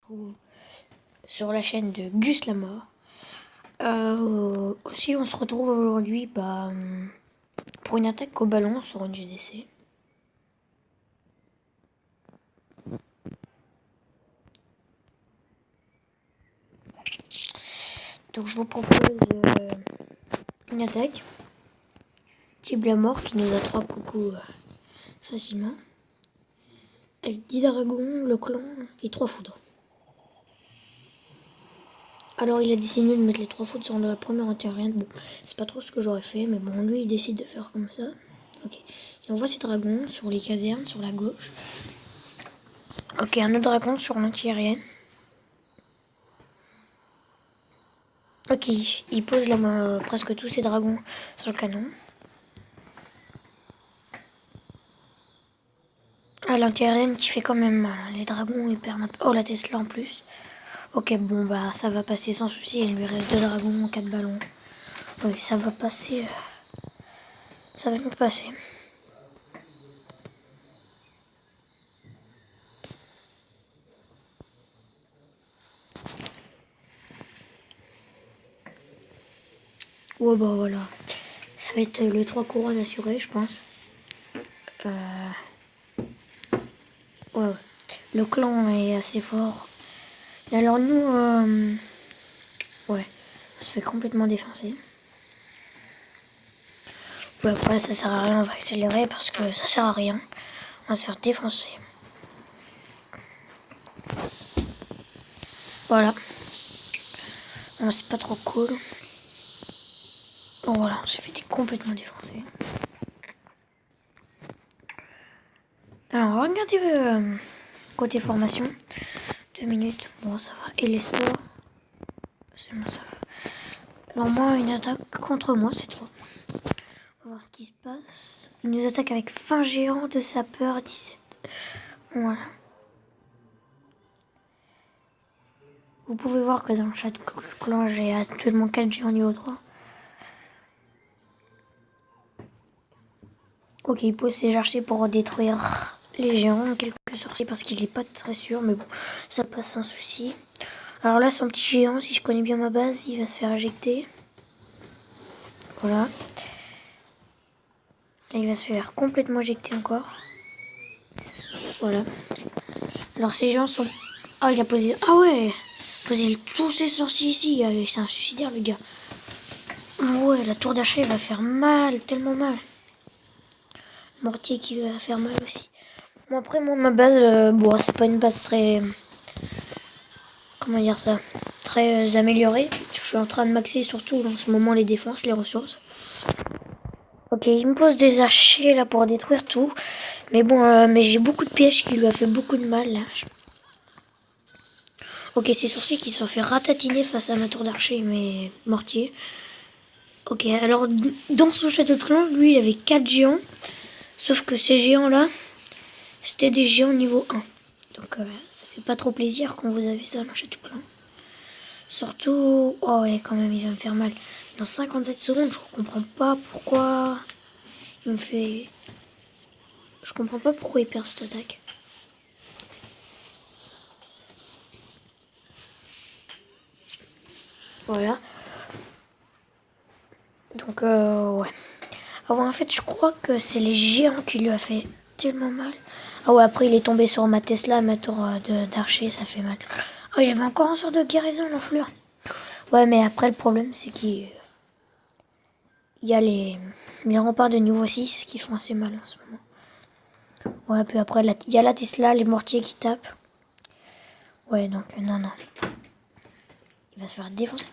ou sur la chaîne de Gus Lamort. Aussi on se retrouve aujourd'hui pour une attaque au ballon sur une GDC. Donc je vous propose une attaque type Lamort qui nous attrape coucou facilement. Avec 10 dragons, le clan et 3 foudres. Alors il a décidé de mettre les 3 foudres sur la première anti-aérienne. Bon, c'est pas trop ce que j'aurais fait, mais bon, lui il décide de faire comme ça. Ok, il envoie ses dragons sur les casernes, sur la gauche. Ok, un autre dragon sur l'anti-aérienne. Ok, il pose presque tous ses dragons sur le canon. Ah, l'anti-aérienne qui fait quand même mal. Les dragons ils perdent un peu. Oh, la Tesla en plus. Ok, bon bah ça va passer sans souci. Il lui reste 2 dragons, 4 ballons. Oui, ça va passer. Ça va nous passer. Ouais, bah voilà. Ça va être le 3 couronnes assuré, je pense. Ouais. Le clan est assez fort. Et alors nous, ouais, on se fait complètement défoncer. Ouais, après ça sert à rien, on va accélérer parce que ça sert à rien. On va se faire défoncer. Voilà. Bon, c'est pas trop cool. Bon voilà, on s'est fait complètement défoncer. Alors regardez côté formation. 2 minutes, bon ça va. Et les sorts, c'est bon, ça va. Alors moi, une attaque contre moi cette fois. On va voir ce qui se passe. Il nous attaque avec fin géant de sapeur 17. Voilà. Vous pouvez voir que dans le chat clan, j'ai actuellement 4 géants niveau 3. Ok, il pose ses archers pour détruire les géants, quelques sorciers, parce qu'il n'est pas très sûr, mais bon, ça passe sans souci. Alors là, son petit géant, si je connais bien ma base, il va se faire éjecter. Voilà. Là, il va se faire complètement éjecter encore. Voilà. Alors ces gens sont... Ah, il a posé... Ah ouais, posé tous ces sorciers ici. C'est un suicidaire, le gars. Ouais, la tour d'archer va faire mal, tellement mal. Mortier qui va faire mal aussi. Bon, après, moi, ma base, bon, c'est pas une base très... Comment dire ça? Très améliorée. Je suis en train de maxer surtout en ce moment les défenses, les ressources. Ok, il me pose des archers là pour détruire tout. Mais bon, mais j'ai beaucoup de pièges qui lui a fait beaucoup de mal là. Ok, ces sorciers qui se sont fait ratatiner face à ma tour d'archer, mais mortier. Ok, alors dans son château de clan, lui, il avait 4 géants. Sauf que ces géants-là, c'était des géants niveau 1. Donc ça fait pas trop plaisir quand vous avez ça dans le château de clan. Surtout... Oh ouais, quand même, il va me faire mal. Dans 57 secondes, je comprends pas pourquoi il me fait... Je comprends pas pourquoi il perd cette attaque. Voilà. Donc, ouais. Ah ouais, en fait, je crois que c'est les géants qui lui a fait tellement mal. Ah ouais, après, il est tombé sur ma Tesla, ma tour d'archer, ça fait mal. Oh, il avait encore un sort de guérison, l'enflure. Ouais, mais après, le problème, c'est qu'il y a les remparts de niveau 6 qui font assez mal en ce moment. Ouais, puis après, il y a la Tesla, les mortiers qui tapent. Ouais, donc, non. Il va se faire défoncer.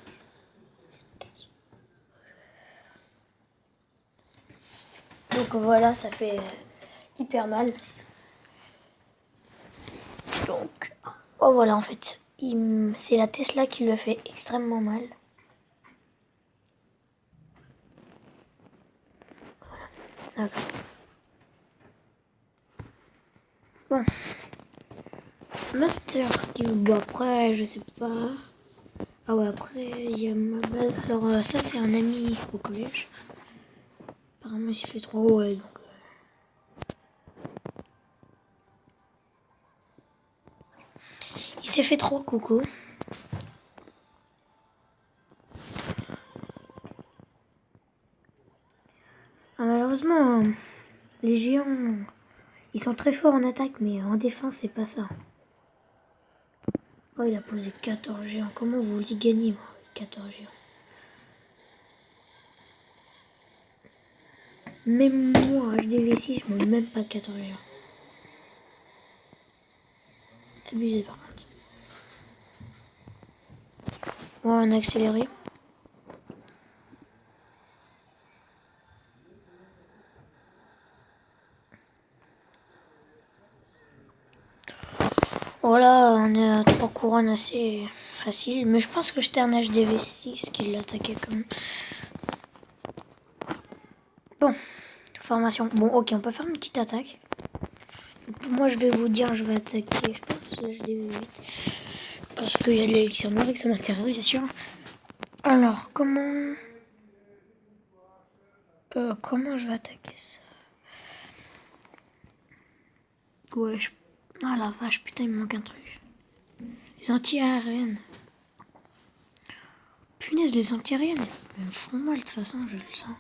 Donc voilà, ça fait hyper mal. Donc, oh voilà, en fait, c'est la Tesla qui lui a fait extrêmement mal. Voilà, d'accord. Bon. Master Cube, bon après, je sais pas. Ah ouais, après, il y a ma base. Alors ça, c'est un ami au collège. Apparemment, il s'est fait trop, ouais, donc... Il s'est fait 3 coucou. Ah, malheureusement, les géants, ils sont très forts en attaque, mais en défense, c'est pas ça. Oh, il a posé 14 géants. Comment vous voulez gagner, moi, 14 géants? Même moi, HDV6, je ne même pas 14 géants. Abusé, par contre. On va en accélérer. Voilà, on est à 3 couronnes assez facile. Mais je pense que j'étais un HDV6 qui l'attaquait comme... Bon, formation. Bon, ok, on peut faire une petite attaque. Moi, je vais vous dire, je vais attaquer, je pense, HDV8. Parce qu'il y a de l'élixir noir et que ça m'intéresse, bien sûr. Alors, comment je vais attaquer ça? Ouais, ah la vache, putain, il me manque un truc. Les anti-aériennes. Punaise, les anti-aériennes, elles me font mal de toute façon, je le sens.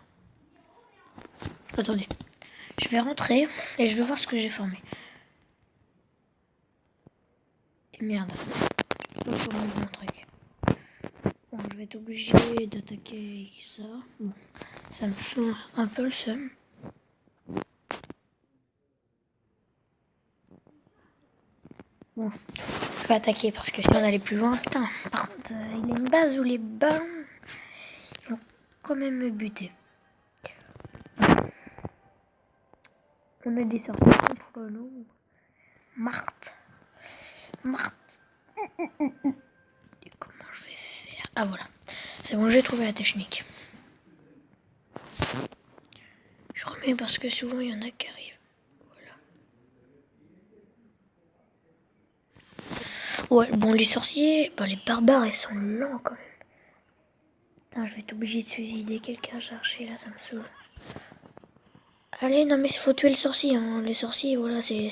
Attendez, je vais rentrer et je vais voir ce que j'ai formé. Et merde, il faut mon truc. Bon, je vais être obligé d'attaquer ça. Bon, ça me fout un peu le seum. Bon, je vais attaquer parce que si on allait plus loin, putain. Par contre, il y a une base où les ballons vont quand même me buter. On a des sorciers contre nous. Marthe. Et comment je vais faire? Ah voilà. C'est bon, j'ai trouvé la technique. Je remets parce que souvent il y en a qui arrivent. Voilà. Ouais, bon, les sorciers, bah, les barbares, ils sont lents quand même. Putain, je vais être obligé de suicider quelqu'un chercher là, ça me saoule. Allez, non mais il faut tuer le sorcier, hein. Les sorciers, voilà, c'est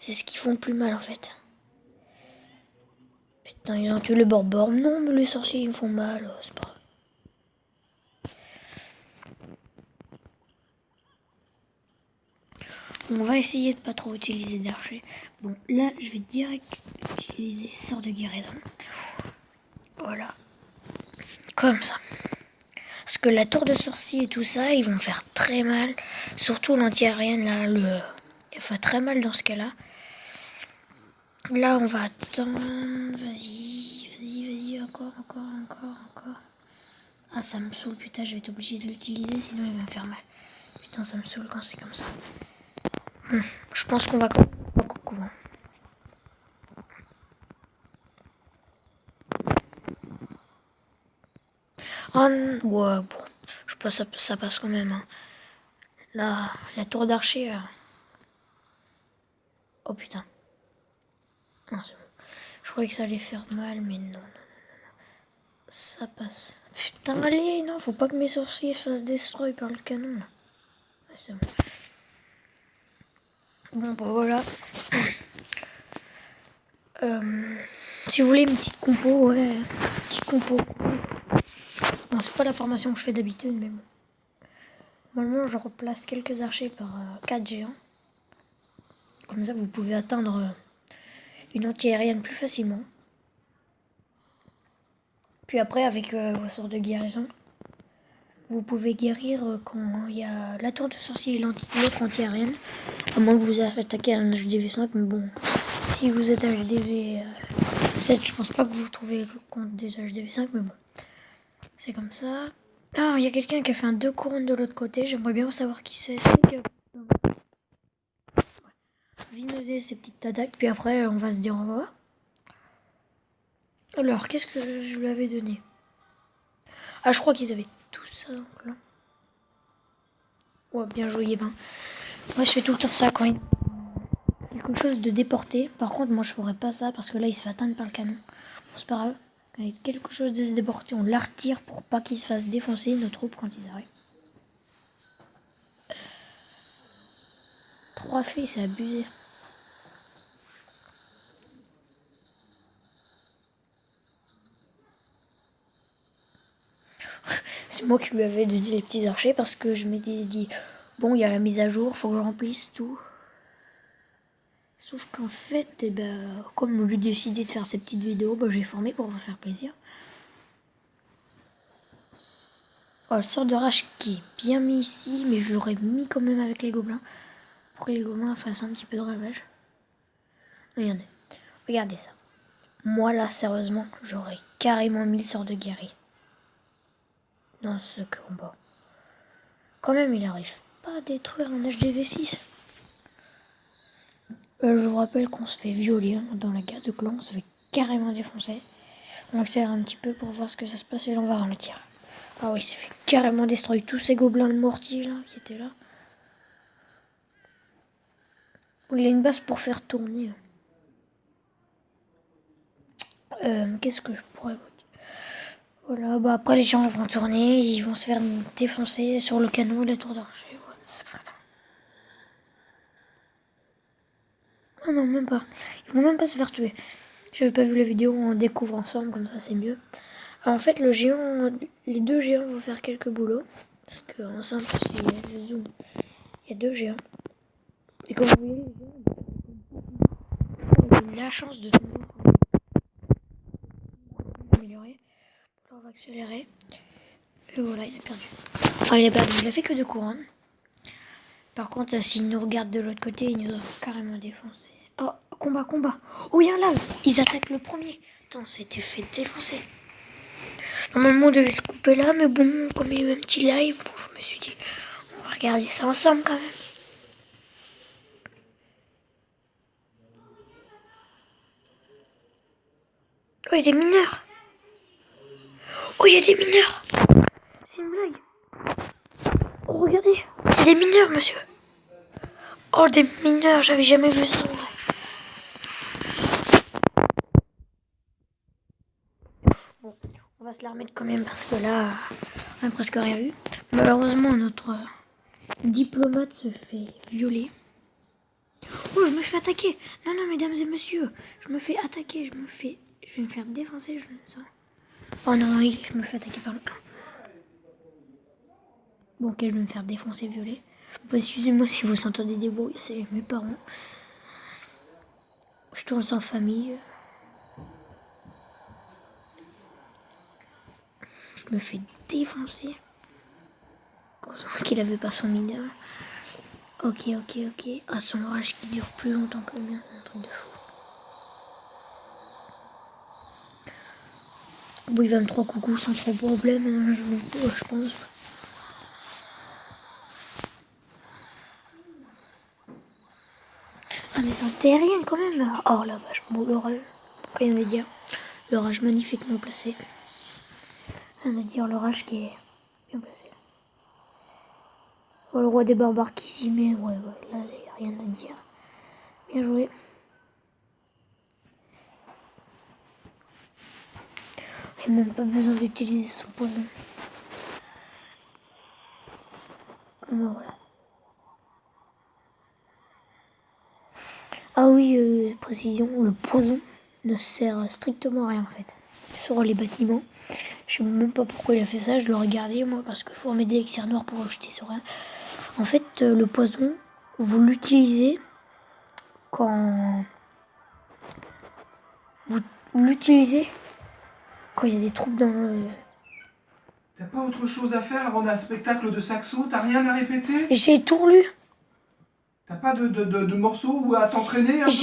ce qu'ils font le plus mal en fait. Putain, ils ont tué le barbare. Non, mais les sorciers, ils me font mal, c'est pas grave. On va essayer de pas trop utiliser d'archer. Bon, là, je vais direct utiliser sort de guérison. Voilà. Comme ça. Parce que la tour de sorcier et tout ça, ils vont faire très mal. Surtout l'anti-aérienne, là, il fait très mal dans ce cas-là. Là, on va attendre. Vas-y, encore. Ah, ça me saoule, putain, je vais être obligé de l'utiliser, sinon il va me faire mal. Putain, ça me saoule quand c'est comme ça. Je pense qu'on va... Coucou. Oh, ouais, bon. Je pense que ça passe quand même. Hein. La tour d'archer... Oh, putain. Non, c'est bon. Je croyais que ça allait faire mal, mais non. Ça passe. Putain, allez, non, faut pas que mes sorciers se fassent destroy par le canon. Là. Ouais, c'est bon. Bon, bah voilà. Si vous voulez une petite compo, ouais. Petite compo. Bon, c'est pas la formation que je fais d'habitude, mais bon. Normalement, je replace quelques archers par 4 géants. Comme ça, vous pouvez atteindre une anti-aérienne plus facilement. Puis après, avec vos sorts de guérison, vous pouvez guérir quand il y a la tour de sorcier et l'autre anti-aérienne. À moins que vous attaquiez un HDV5, mais bon. Si vous êtes HDV7, je pense pas que vous trouvez compte des HDV5, mais bon. C'est comme ça. Ah, il y a quelqu'un qui a fait un 2 couronnes de l'autre côté. J'aimerais bien savoir qui c'est. Vinoser ces petites attaques, puis après on va se dire au revoir. Alors, qu'est-ce que je lui avais donné? Ah, je crois qu'ils avaient tout ça là. Ouais, bien joué, ben. Moi, je fais tout le temps ça quand il y a quelque chose de déporté. Par contre, moi, je ferais pas ça parce que là, il se fait atteindre par le canon. Bon, c'est pas grave. Quand il y a quelque chose de se déporter, on la retire pour pas qu'il se fasse défoncer nos troupes quand ils arrivent. 3 fées, c'est abusé. C'est moi qui lui avais donné les petits archers parce que je m'étais dit, bon, il y a la mise à jour, faut que je remplisse tout. Sauf qu'en fait, eh ben, comme j'ai décidé de faire ces petites vidéos, ben, j'ai formé pour me faire plaisir. Oh, le sort de rage qui est bien mis ici, mais je l'aurais mis quand même avec les gobelins. Pour que les gobelins fassent un petit peu de ravage. Regardez ça. Moi là, sérieusement, j'aurais carrément mis le sort de guerrier dans ce combat. Quand même, il arrive pas à détruire un HDV6. Je vous rappelle qu'on se fait violer dans la guerre de clan, on se fait carrément défoncer. On accélère un petit peu pour voir ce que ça se passe et là on va ralentir. Ah oui, il s'est fait carrément destroyer tous ces gobelins le mortier là qui étaient là. Il a une base pour faire tourner. Qu'est-ce que je pourrais vous dire? Voilà, bah après les gens vont tourner, ils vont se faire défoncer sur le canon et la tour d'archer. Voilà. Ah non, même pas. Ils vont même pas se faire tuer. J'avais pas vu la vidéo, on découvre ensemble, comme ça c'est mieux. Alors, en fait, les deux géants vont faire quelques boulots. Parce qu'en simple, si je zoome, il y a deux géants. Et comme vous voyez, les géants ont la chance de tomber. Améliorer. Là, on va accélérer. Et voilà, il a perdu. Enfin, il a perdu, il a fait que 2 couronnes. Par contre, s'il nous regarde de l'autre côté, il nous a carrément défoncé. Oh, combat. Oh, il y a un lave. Ils attaquent le premier. Attends, on s'était fait défoncer. Normalement, on devait se couper là, mais bon, comme il y a eu un petit live, bon, je me suis dit, on va regarder ça ensemble quand même. Oh, il y a des mineurs. Oh, il y a des mineurs. C'est une blague. Oh, regardez. Il y a des mineurs, monsieur. Oh, des mineurs, j'avais jamais vu ça en vrai. Bon, on va se la remettre quand même parce que là, on a presque rien vu. Malheureusement, notre diplomate se fait violer. Oh, je me fais attaquer. Non, mesdames et messieurs, je me fais attaquer, je vais me faire défoncer, je le sens. Oh non, oui, je me fais attaquer par le 1. Bon, ok, je vais me faire défoncer, violer. Bon, excusez-moi si vous entendez des bruits, c'est mes parents. Je tourne sans famille. Je me fais défoncer. Heureusement qu'il avait pas son mineur. Ok. Ah, son rage qui dure plus longtemps que le mien, c'est un truc de fou. Bon, il va me 3 coucous sans trop de problème, je pense. Ah, mais sans terrien quand même. Oh la vache, bon, l'orage. Rien à dire. L'orage magnifiquement placé. Rien à dire, l'orage qui est bien placé. Oh, le roi des barbares qui s'y met. Ouais, là, il n'y a rien à dire. Bien joué. Il n'y a même pas besoin d'utiliser son poison. Voilà. Ah oui, précision, le poison ne sert strictement à rien en fait. Sur les bâtiments. Je sais même pas pourquoi il a fait ça, je le regardais moi parce qu'il faut remettre de l'élixir noir pour le jeter sur rien. En fait, le poison, vous l'utilisez quand... Vous l'utilisez quand il y a des troupes dans le... T'as pas autre chose à faire avant un spectacle de saxo? T'as rien à répéter? J'ai tout relu. T'as pas de morceaux où à t'entraîner un peu?